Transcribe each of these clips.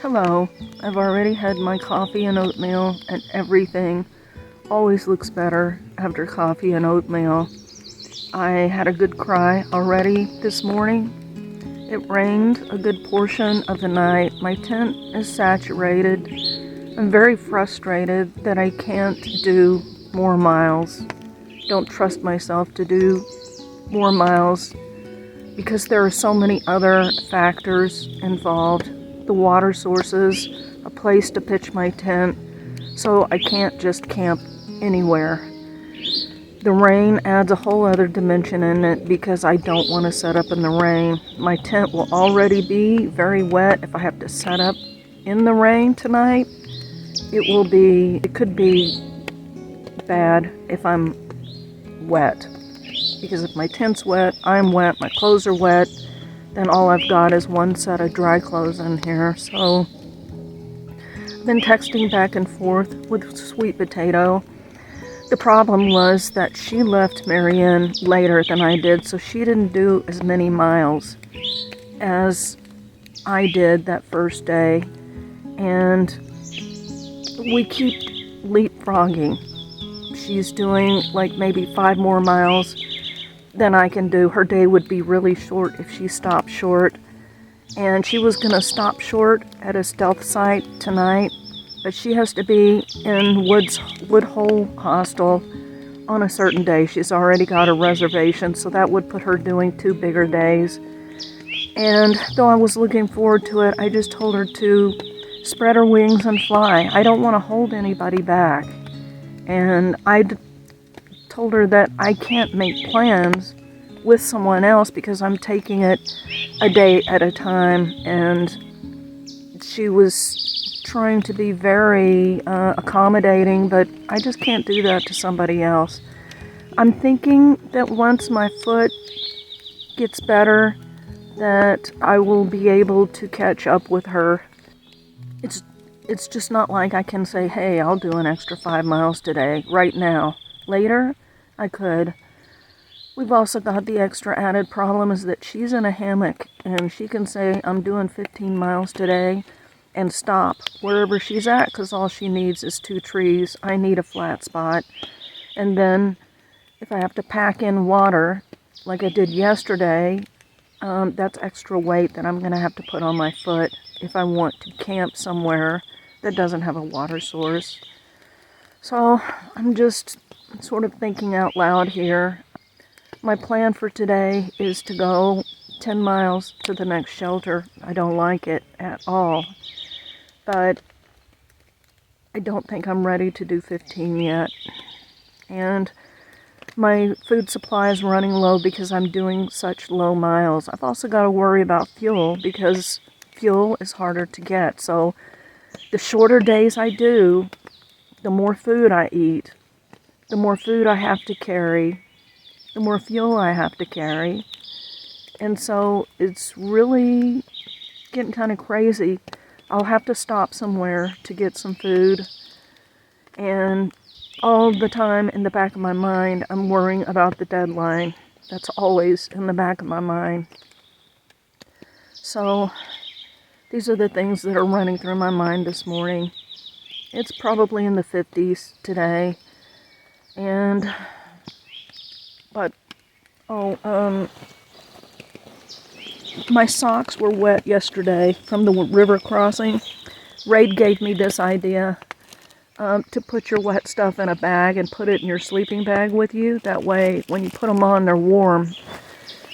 Hello, I've already had my coffee and oatmeal, and everything always looks better after coffee and oatmeal. I had a good cry already this morning. It rained a good portion of the night. My tent is saturated. I'm very frustrated that I can't do more miles. Don't trust myself to do more miles because there are so many other factors involved. The water sources, a place to pitch my tent, so I can't just camp anywhere. The rain adds a whole other dimension in it because I don't want to set up in the rain. My tent will already be very wet if I have to set up in the rain tonight. It could be bad if I'm wet. Because if my tent's wet, I'm wet, my clothes are wet, then all I've got is one set of dry clothes in here. So I've been texting back and forth with Sweet Potato. The problem was that she left Marianne later than I did, so she didn't do as many miles as I did that first day. And we keep leapfrogging. She's doing like maybe 5 more miles than I can do. Her day would be really short if she stopped short. And she was going to stop short at a stealth site tonight, but she has to be in Woodhull Hostel on a certain day. She's already got a reservation, so that would put her doing 2 bigger days. And though I was looking forward to it, I just told her to spread her wings and fly. I don't want to hold anybody back. And told her that I can't make plans with someone else because I'm taking it a day at a time, and she was trying to be very accommodating, but I just can't do that to somebody else. I'm thinking that once my foot gets better, that I will be able to catch up with her. It's just not like I can say, hey, I'll do an extra 5 miles today, right now. Later, I could. We've also got the extra added problem is that she's in a hammock and she can say, I'm doing 15 miles today and stop wherever she's at because all she needs is 2 trees. I need a flat spot. And then if I have to pack in water like I did yesterday, that's extra weight that I'm going to have to put on my foot if I want to camp somewhere that doesn't have a water source. So I'm just sort of thinking out loud here. My plan for today is to go 10 miles to the next shelter. I don't like it at all, but I don't think I'm ready to do 15 yet. And my food supply is running low because I'm doing such low miles. I've also got to worry about fuel because fuel is harder to get. So the shorter days I do, the more food I eat, the more food I have to carry, the more fuel I have to carry. And so it's really getting kind of crazy. I'll have to stop somewhere to get some food. And all the time in the back of my mind, I'm worrying about the deadline. That's always in the back of my mind. So these are the things that are running through my mind this morning. It's probably in the 50s today. My socks were wet yesterday from the river crossing. Raid gave me this idea to put your wet stuff in a bag and put it in your sleeping bag with you. That way, when you put them on, they're warm.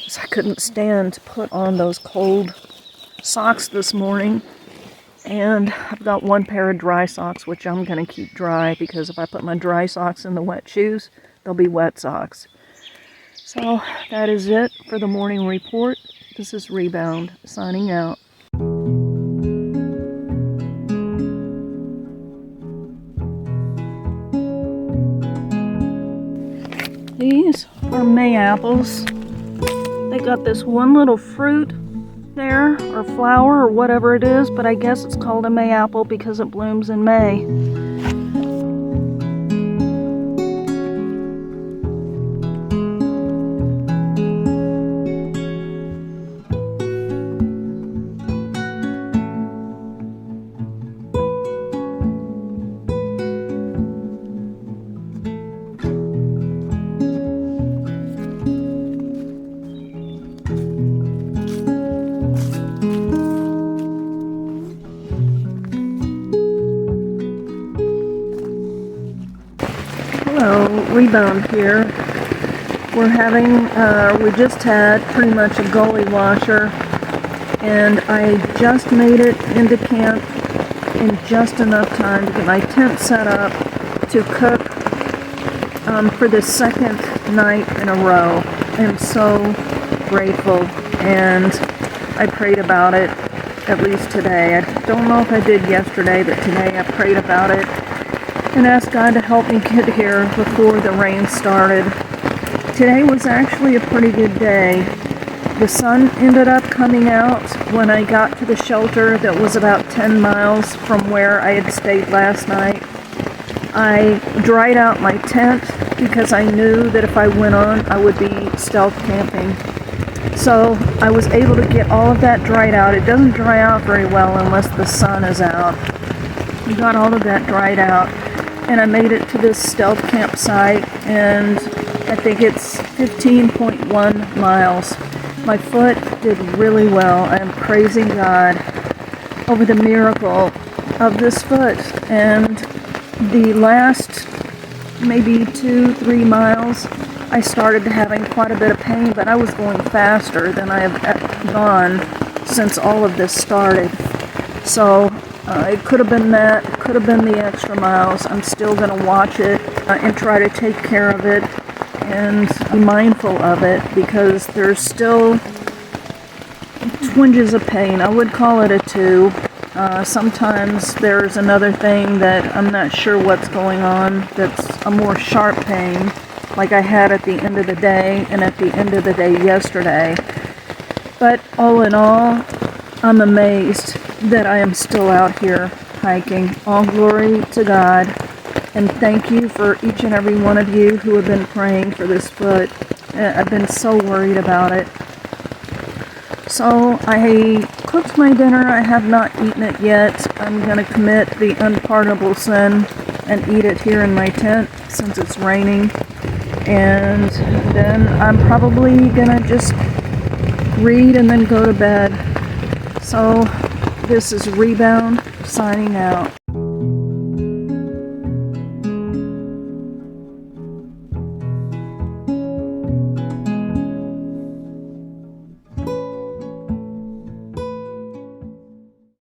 So I couldn't stand to put on those cold socks this morning. And I've got 1 pair of dry socks, which I'm going to keep dry because if I put my dry socks in the wet shoes, they'll be wet socks. So that is it for the morning report. This is Rebound, signing out. These are May apples. They got this one little fruit there, or flower, or whatever it is, but I guess it's called a May apple because it blooms in May. rebound here. We're having, we just had pretty much a gully washer, and I just made it into camp in just enough time to get my tent set up to cook for the second night in a row. I'm so grateful, and I prayed about it at least today. I don't know if I did yesterday, but today I prayed about it and asked God to help me get here before the rain started. Today was actually a pretty good day. The sun ended up coming out when I got to the shelter that was about 10 miles from where I had stayed last night. I dried out my tent because I knew that if I went on, I would be stealth camping. So I was able to get all of that dried out. It doesn't dry out very well unless the sun is out. We got all of that dried out, and I made it to this stealth campsite, and I think it's 15.1 miles. My foot did really well. I am praising God over the miracle of this foot. And the last maybe 2-3 miles, I started having quite a bit of pain, but I was going faster than I have gone since all of this started. So it could have been that, it could have been the extra miles. I'm still going to watch it and try to take care of it and be mindful of it, because there's still twinges of pain. I would call it a 2. Sometimes there's another thing that I'm not sure what's going on that's a more sharp pain, like I had at the end of the day and at the end of the day yesterday. But all in all, I'm amazed that I am still out here hiking. All glory to God. And thank you for each and every one of you who have been praying for this foot. I've been so worried about it. So I cooked my dinner. I have not eaten it yet. I'm going to commit the unpardonable sin and eat it here in my tent since it's raining. And then I'm probably going to just read and then go to bed. So this is Rebound signing out.